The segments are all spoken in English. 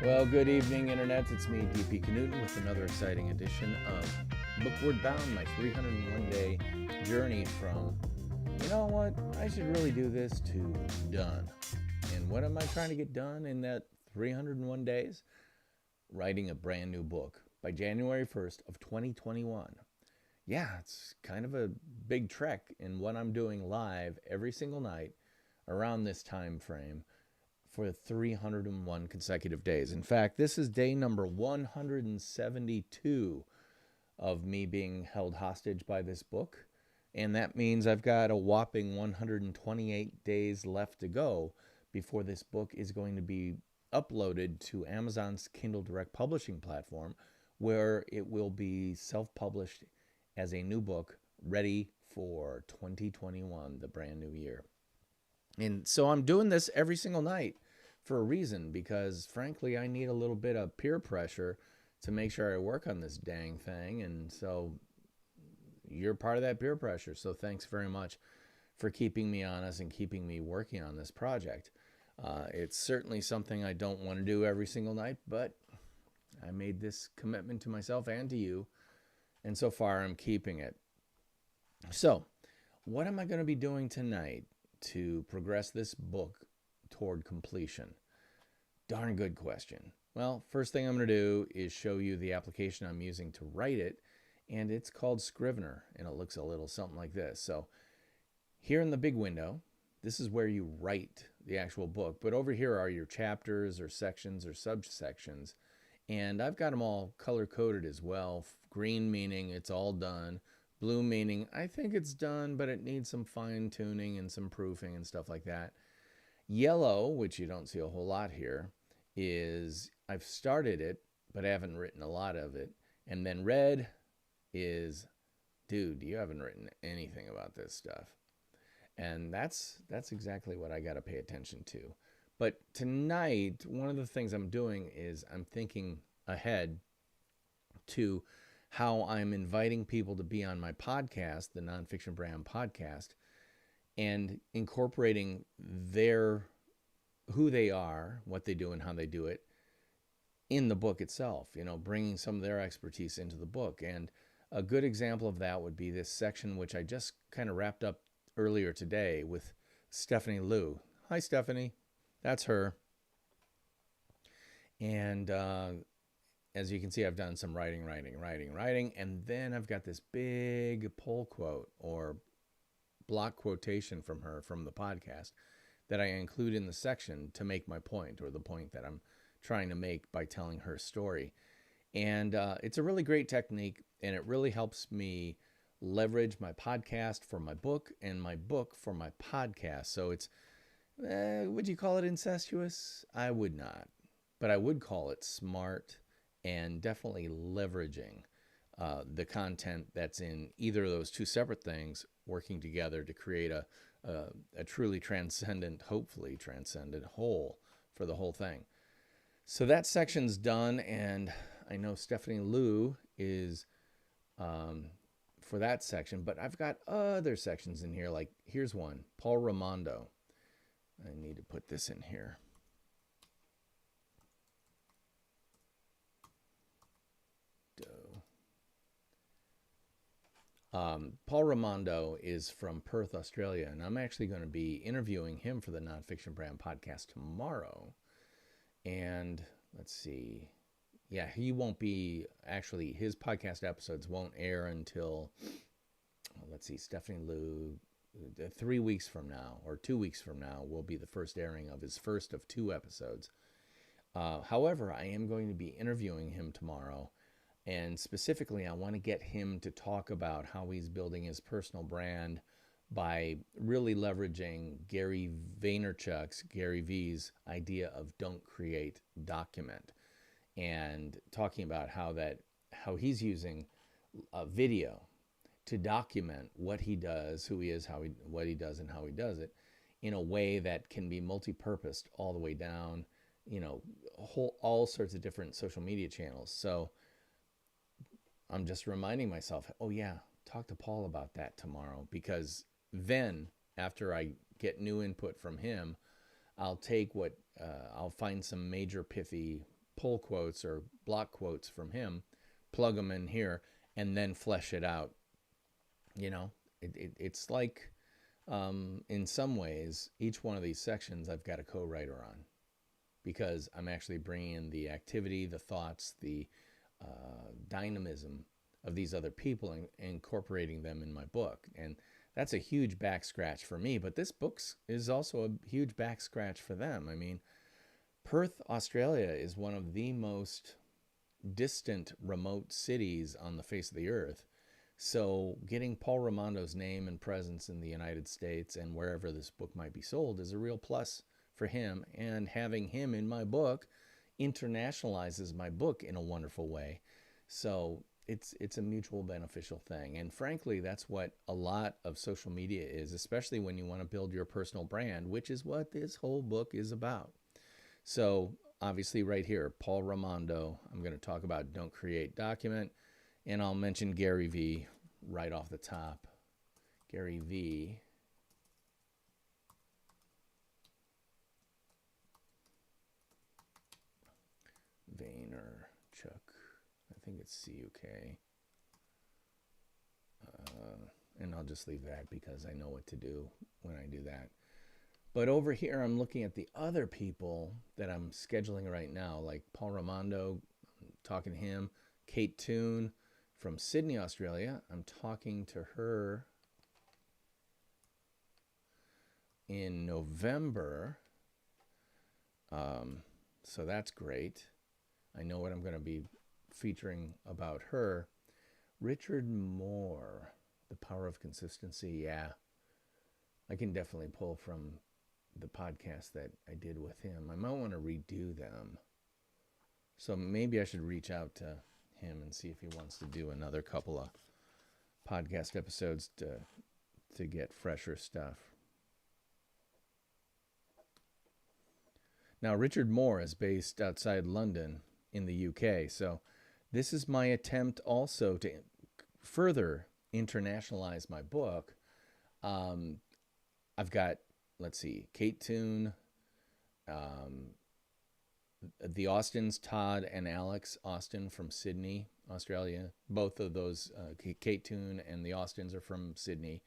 Well, good evening, Internet. It's me, DP Knudten, with another exciting edition of Bookward Bound, my 301-day journey from, you know what, I should really do this, to done. And what am I trying to get done in that 301 days? Writing a brand new book by January 1st of 2021. Yeah, it's kind of a big trek in what I'm doing live every single night around this time frame for 301 consecutive days. In fact, this is day number 172 of me being held hostage by this book. And that means I've got a whopping 128 days left to go before this book is going to be uploaded to Amazon's Kindle Direct Publishing platform, where it will be self-published as a new book ready for 2021, the brand new year. And so I'm doing this every single night for a reason, because frankly, I need a little bit of peer pressure to make sure I work on this dang thing. And so you're part of that peer pressure. So thanks very much for keeping me honest and keeping me working on this project. It's certainly something I don't want to do every single night, but I made this commitment to myself and to you. And so far, I'm keeping it. So what am I going to be doing tonight to progress this book toward completion? Darn good question. Well, first thing I'm going to do is show you the application I'm using to write it, and it's called Scrivener, and it looks a little something like this. So here in the big window, this is where you write the actual book, but over here are your chapters or sections or subsections, and I've got them all color-coded as well. Green meaning it's all done. Blue meaning I think it's done, but it needs some fine-tuning and some proofing and stuff like that. Yellow, which you don't see a whole lot here, is I've started it, but I haven't written a lot of it. And then red is, dude, you haven't written anything about this stuff. And that's exactly what I got to pay attention to. But tonight, one of the things I'm doing is I'm thinking ahead to how I'm inviting people to be on my podcast, the Nonfiction Brand podcast, and incorporating who they are, what they do, and how they do it in the book itself, bringing some of their expertise into the book. And a good example of that would be this section, which I just kind of wrapped up earlier today with Stephanie Liu. Hi, Stephanie. That's her. And as you can see, I've done some writing, and then I've got this big pull quote or block quotation from her from the podcast that I include in the section to make my point, or the point that I'm trying to make by telling her story. And it's a really great technique, and it really helps me leverage my podcast for my book and my book for my podcast. So it's, would you call it incestuous? I would not, but I would call it smart and definitely leveraging the content that's in either of those two separate things working together to create a truly transcendent, hopefully transcendent whole for the whole thing. So that section's done, and I know Stephanie Liu is for that section, but I've got other sections in here, like here's one, Paul Raimondo. I need to put this in here. Paul Raimondo is from Perth, Australia, and I'm actually going to be interviewing him for the Nonfiction Brand podcast tomorrow. And let's see. Yeah, he won't be, actually, his podcast episodes won't air until, let's see, Stephanie Liu, 3 weeks from now, or 2 weeks from now, will be the first airing of his first of 2 episodes. However, I am going to be interviewing him tomorrow. And specifically, I want to get him to talk about how he's building his personal brand by really leveraging Gary Vaynerchuk's, Gary V's idea of don't create, document, and talking about how he's using video to document what he does, who he is, what he does, and how he does it in a way that can be multi-purposed all the way down, all sorts of different social media channels. So I'm just reminding myself, oh yeah, talk to Paul about that tomorrow, because then after I get new input from him, I'll take what I'll find some major pithy pull quotes or block quotes from him, plug them in here, and then flesh it out. You know, it's like, in some ways, each one of these sections I've got a co-writer on, because I'm actually bringing in the activity, the thoughts, the dynamism of these other people and incorporating them in my book. And that's a huge back scratch for me, but this book is also a huge back scratch for them. I mean, Perth, Australia is one of the most distant, remote cities on the face of the earth. So getting Paul Raimondo's name and presence in the United States and wherever this book might be sold is a real plus for him. And having him in my book internationalizes my book in a wonderful way. So it's a mutual beneficial thing. And frankly, that's what a lot of social media is, especially when you want to build your personal brand, which is what this whole book is about. So obviously right here, Paul Raimondo, I'm going to talk about Don't Create, Document, and I'll mention Gary V right off the top. Gary V. Vaynerchuk. I think it's CUK. And I'll just leave that because I know what to do when I do that. But over here, I'm looking at the other people that I'm scheduling right now, like Paul Raimondo, I'm talking to him. Kate Toon from Sydney, Australia. I'm talking to her in November. So that's great. I know what I'm going to be featuring about her. Richard Moore, The Power of Consistency. Yeah, I can definitely pull from the podcast that I did with him. I might want to redo them. So maybe I should reach out to him and see if he wants to do another couple of podcast episodes to get fresher stuff. Now, Richard Moore is based outside London in the UK. So this is my attempt also to further internationalize my book. I've got, let's see, Kate Toon, the Austins, Todd and Alex Austin from Sydney, Australia. Both of those, Kate Toon and the Austins, are from Sydney.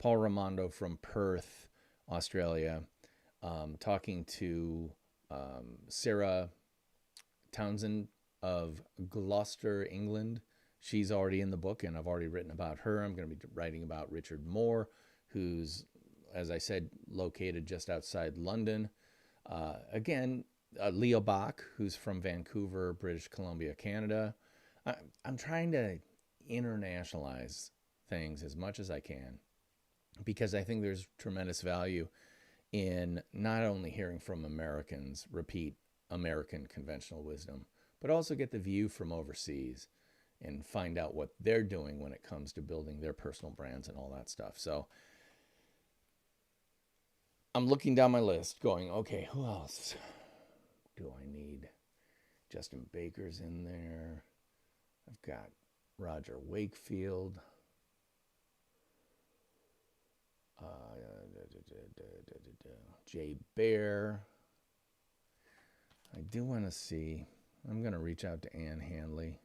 Paul Raimondo from Perth, Australia. Talking to Sarah Townsend of Gloucester, England. She's already in the book, and I've already written about her. I'm going to be writing about Richard Moore, who's, as I said, located just outside London. Again, Leo Bach, who's from Vancouver, British Columbia, Canada. I'm trying to internationalize things as much as I can, because I think there's tremendous value in not only hearing from Americans repeat American conventional wisdom, but also get the view from overseas and find out what they're doing when it comes to building their personal brands and all that stuff. So I'm looking down my list going, okay, who else do I need? Justin Baker's in there. I've got Roger Wakefield. Jay Bear. I do want to see. I'm going to reach out to Ann Handley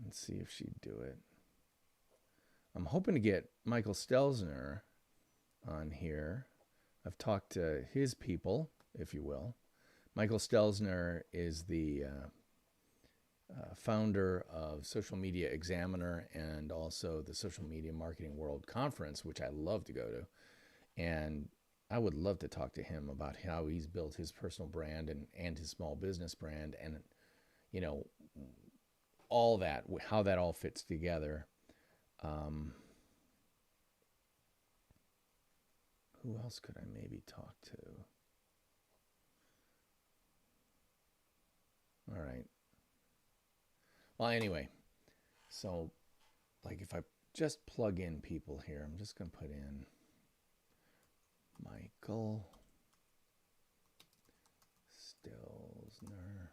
and see if she'd do it. I'm hoping to get Michael Stelzner on here. I've talked to his people, if you will. Michael Stelzner is the founder of Social Media Examiner and also the Social Media Marketing World Conference, which I love to go to. And I would love to talk to him about how he's built his personal brand and his small business brand, and, you know, all that, how that all fits together. Who else could I maybe talk to? All right. Well, anyway, so like if I just plug in people here, I'm just going to put in Michael Stelzner.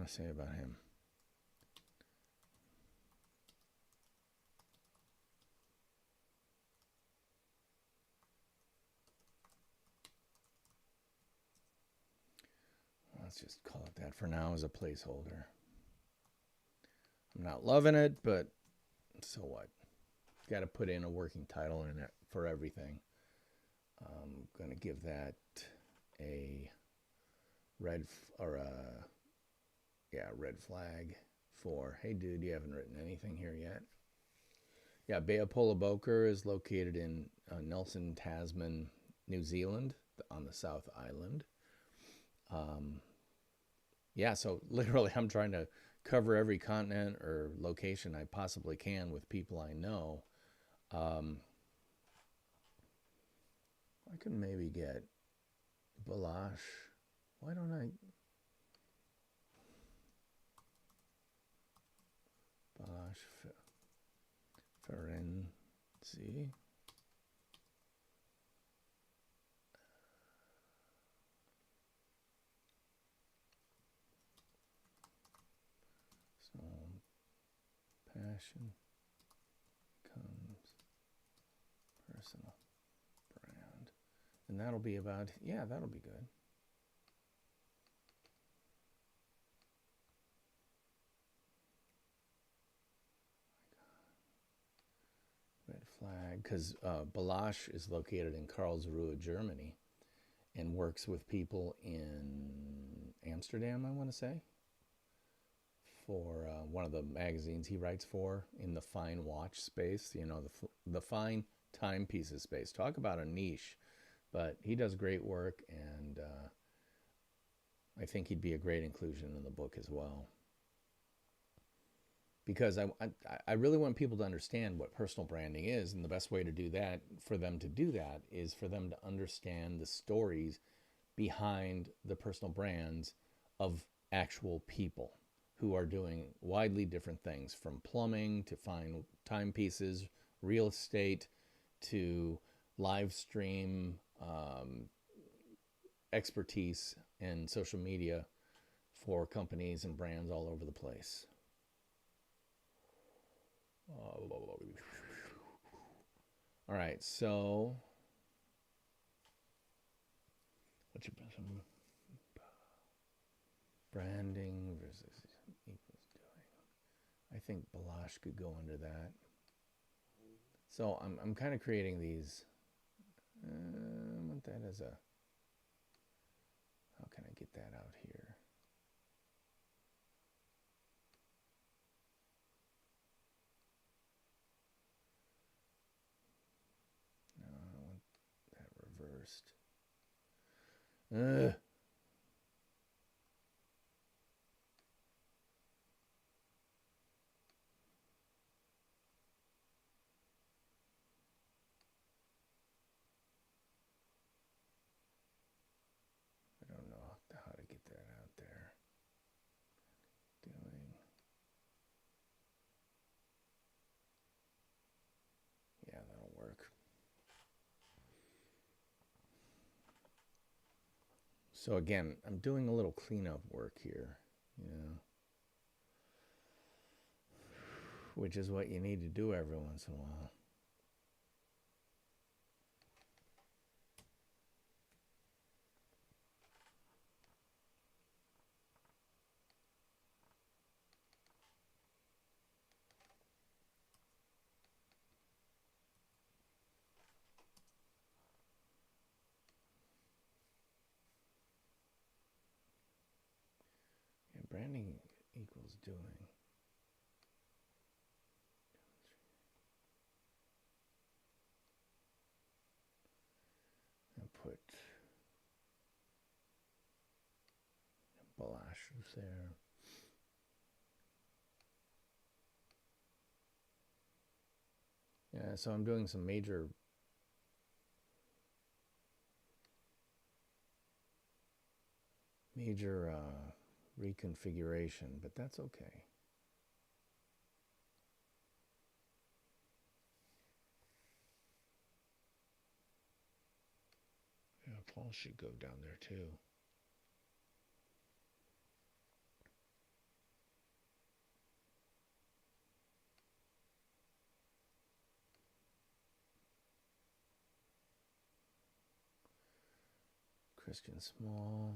want to say about him? Let's just call it that for now as a placeholder. I'm not loving it, but so what? Got to put in a working title in it for everything. I'm going to give that a red flag for, hey dude, you haven't written anything here yet. Yeah, Bay of Polar is located in Nelson, Tasman, New Zealand, on the South Island. Yeah, so literally I'm trying to cover every continent or location I possibly can with people I know. I could maybe get Balash. Why don't I? Balash Ferenzi. So passion comes personal brand. And that'll be about, yeah, that'll be good. Red flag, because Balash is located in Karlsruhe, Germany, and works with people in Amsterdam, I want to say, for one of the magazines he writes for in the fine watch space, you know, the fine timepieces space. Talk about a niche, but he does great work, and I think he'd be a great inclusion in the book as well. Because I really want people to understand what personal branding is, and the best way to do that, for them to do that, is for them to understand the stories behind the personal brands of actual people who are doing widely different things, from plumbing to fine timepieces, real estate, to live stream expertise and social media for companies and brands all over the place. All right, so what's your branding versus equals doing? I think Balash could go under that. So I'm kind of creating these. I want that as a. How can I get that out here? No, I want that reversed. I don't know how to get that out there. Doing. Yeah, that'll work. So again, I'm doing a little cleanup work here, you know, which is what you need to do every once in a while. Yeah, branding equals doing. And put Balash there. Yeah, so I'm doing some major reconfiguration, but that's okay. Yeah, Paul should go down there too. Christian Small.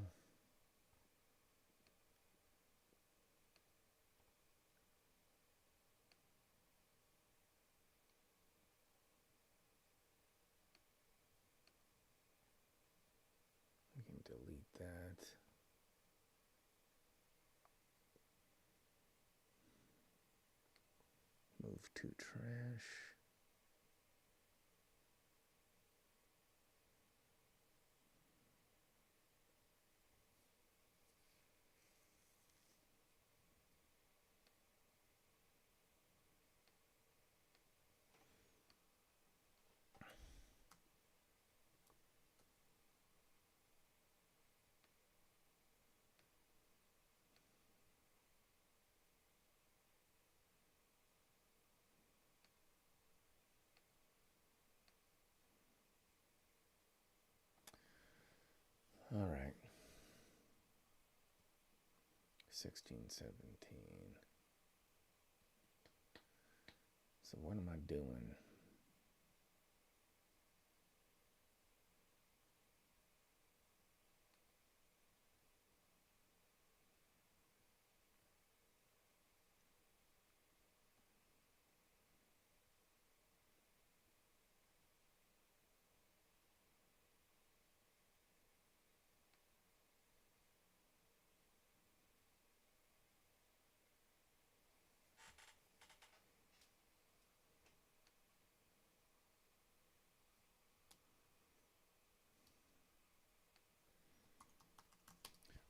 We can delete that. Move to trash. All right. 16, 17. So what am I doing?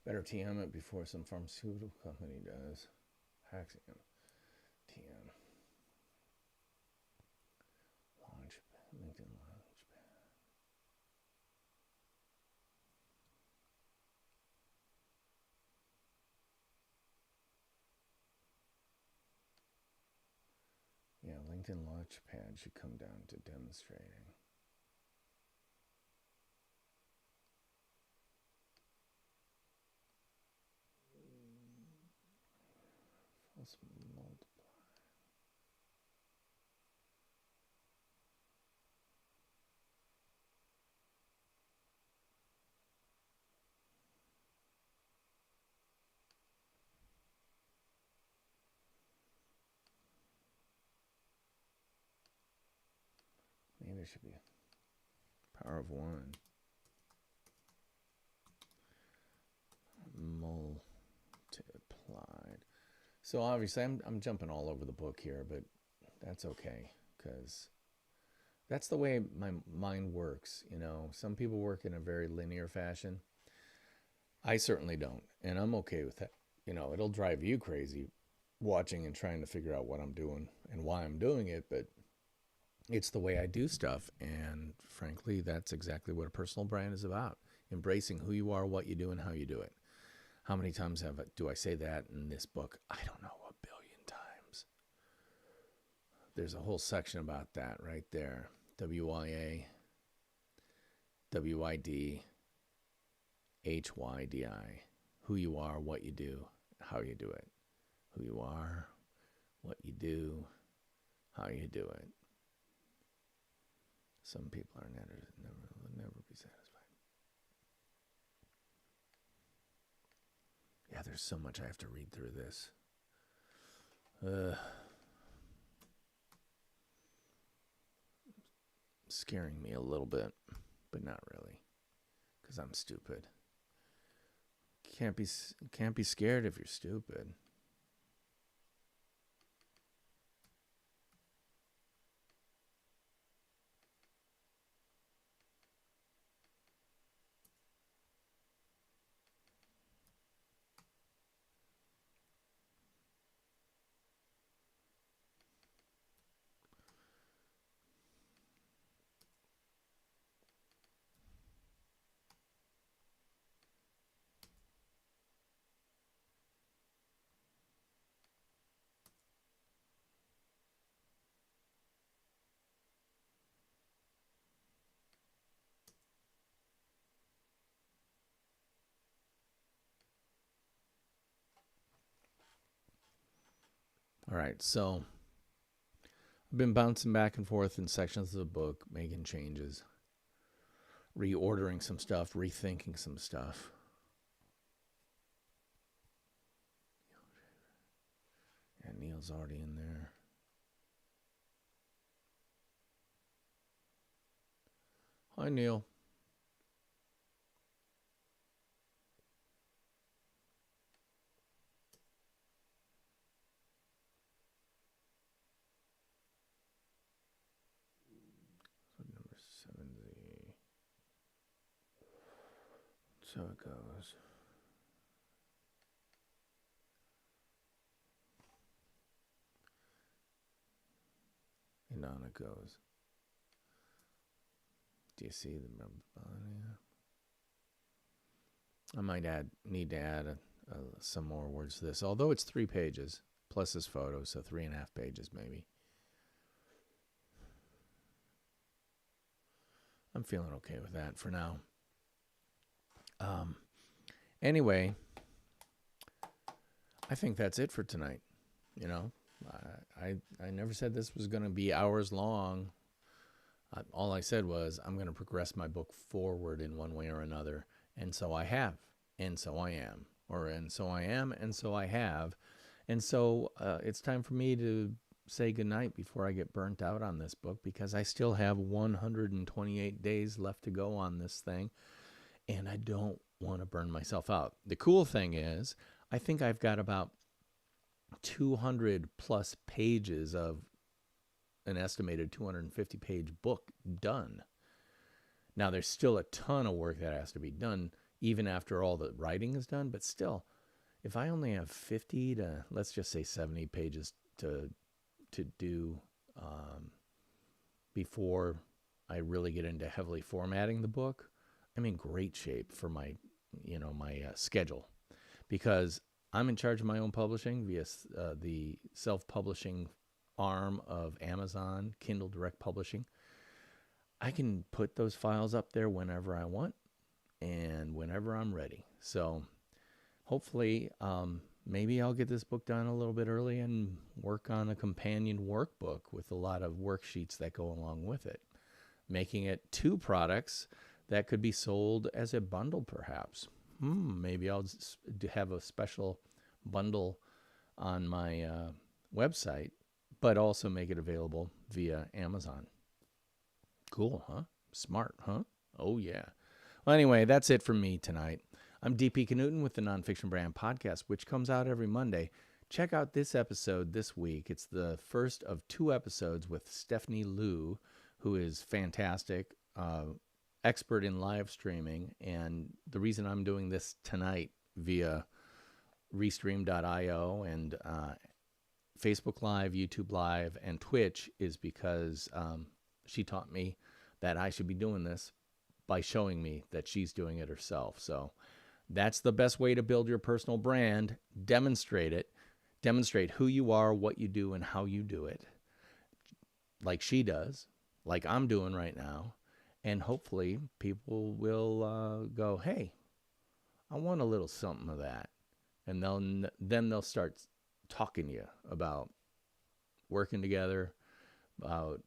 Better TM it before some pharmaceutical company does. Hacks him. TM. Launchpad. LinkedIn Launchpad. Yeah, LinkedIn Launchpad should come down to demonstrating. Let's multiply. Maybe it should be power of one. Multiplied. So obviously I'm jumping all over the book here, but that's okay, because that's the way my mind works. You know, some people work in a very linear fashion. I certainly don't, and I'm okay with that. You know, it'll drive you crazy watching and trying to figure out what I'm doing and why I'm doing it, but it's the way I do stuff. And frankly, that's exactly what a personal brand is about. Embracing who you are, what you do, and how you do it. How many times do I say that in this book? I don't know, a billion times. There's a whole section about that right there. WYA, WID, HYDI. Who you are, what you do, how you do it. Who you are, what you do, how you do it. Some people are never be satisfied. Yeah, there's so much I have to read through this. Scaring me a little bit, but not really, because I'm stupid. Can't be scared if you're stupid. All right, so I've been bouncing back and forth in sections of the book, making changes. reordering some stuff, rethinking some stuff. And Neil's already in there. Hi, Neil. Number 70. So it goes. And on it goes. Do you see the I might need to add some more words to this, although it's 3 pages plus his photos, so 3.5 pages maybe. I'm feeling okay with that for now. Anyway, I think that's it for tonight. You know, I never said this was going to be hours long. All I said was I'm going to progress my book forward in one way or another. And so I have, and so I am, or and so I am, and so I have. And so it's time for me to say goodnight before I get burnt out on this book, because I still have 128 days left to go on this thing, and I don't want to burn myself out. The cool thing is, I think I've got about 200 plus pages of an estimated 250-page book done. Now, there's still a ton of work that has to be done, even after all the writing is done. But still, if I only have 50 to, let's just say 70 pages to do before I really get into heavily formatting the book, I'm in great shape for my, my schedule, because I'm in charge of my own publishing via the self-publishing arm of Amazon, Kindle Direct Publishing. I can put those files up there whenever I want and whenever I'm ready. So hopefully, maybe I'll get this book done a little bit early and work on a companion workbook with a lot of worksheets that go along with it, making it 2 products that could be sold as a bundle perhaps. Maybe I'll have a special bundle on my website, but also make it available via Amazon. Cool, huh? Smart, huh? Oh, yeah. Well, anyway, that's it from me tonight. I'm DP Knudten with the Nonfiction Brand podcast, which comes out every Monday. Check out this episode this week. It's the first of 2 episodes with Stephanie Liu, who is fantastic, expert in live streaming. And the reason I'm doing this tonight via Restream.io and Facebook Live, YouTube Live, and Twitch is because she taught me that I should be doing this by showing me that she's doing it herself. So that's the best way to build your personal brand. Demonstrate it. Demonstrate who you are, what you do, and how you do it, like she does, like I'm doing right now. And hopefully people will go, hey, I want a little something of that. And then they'll start talking to you about working together, about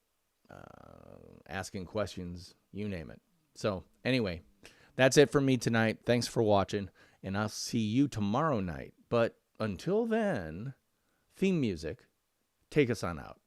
asking questions, you name it. So anyway, that's it for me tonight. Thanks for watching, and I'll see you tomorrow night. But until then, theme music, take us on out.